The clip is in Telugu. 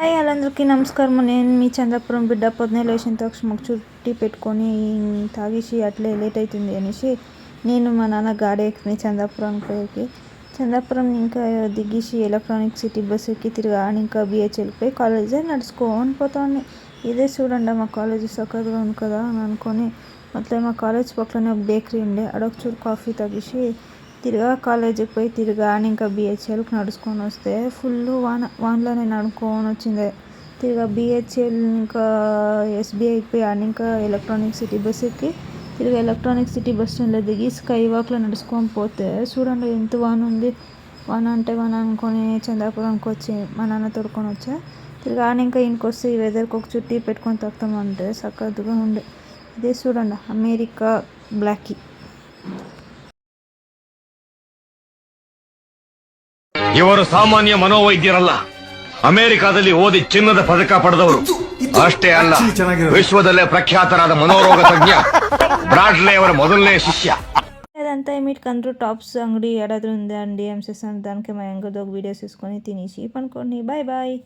హాయ్ అందరికీ నమస్కారం. నేను మీ చంద్రపురం బిడ్డ. పొద్దున్నే లేచిన తక్షణ మాకు చుట్టి పెట్టుకొని తాగేసి అట్లే లేట్ అవుతుంది అనేసి నేను మా నాన్న గాడి ఎక్కి చంద్రపురం పోయి చంద్రపురం ఇంకా దిగేసి ఎలక్ట్రానిక్ సిటీ బస్ ఎక్కి తిరిగా ఇంకా బిహెచ్ఎల్కి పోయి కాలేజీ నడుచుకొని పోతాను. ఇదే చూడండి మా కాలేజీ చక్కగా ఉంది కదా అని అనుకొని అట్లే మా కాలేజ్ పక్కనే ఒక బేకరీ ఉండే అడొక చూడు కాఫీ తాగేసి తిరిగా కాలేజీకి పోయి తిరిగా ఇంకా బిహెచ్ఎల్కి నడుచుకొని వస్తే ఫుల్ వానలోనే నడుచుకొని వచ్చింది. తిరిగా బిహెచ్ఎల్ ఇంకా ఎస్బీఐకి పోయి ఇంకా ఎలక్ట్రానిక్ సిటీ బస్ ఎక్కి తిరిగి ఎలక్ట్రానిక్ సిటీ బస్ స్టాండ్లో దిగి స్కై వాక్లో నడుచుకొని పోతే చూడండి ఎంత వాన ఉంది. వాన అంటే వాన అనుకొని చంద్రపురంకి వచ్చి మా నాన్న తోడుకొని వచ్చా. తిరిగా ఇంకా ఇంటికి వస్తే ఈ వెదర్కి ఒక చుట్టి పెట్టుకొని తాగుతామంటే చక్కగా ఉండే. ఇదే చూడండి అమెరికా బ్లాకీ. ಇವರು ಸಾಮಾನ್ಯ ಮನೋವೈದ್ಯರಲ್ಲ. ಅಮೆರಿಕಾದಲ್ಲಿ ಓದಿ ಚಿನ್ನದ ಪದಕ ಪಡೆದವರು. ಅಷ್ಟೇ ಅಲ್ಲ, ವಿಶ್ವದಲ್ಲೇ ಪ್ರಖ್ಯಾತರಾದ ಮನೋರೋಗ ತಜ್ಞ ಬ್ರಾಡ್ಲೆ ಅವರ ಮೊದಲನೇ ಶಿಷ್ಯ. అదంతా మీకందరూ టాప్స్ అంగడి ఏడాది ఉందండి ఎంసెస్ దానికి మా ఎంగదో వీడియోస్ తీసుకొని తినేసి పనుకోండి. Bye bye.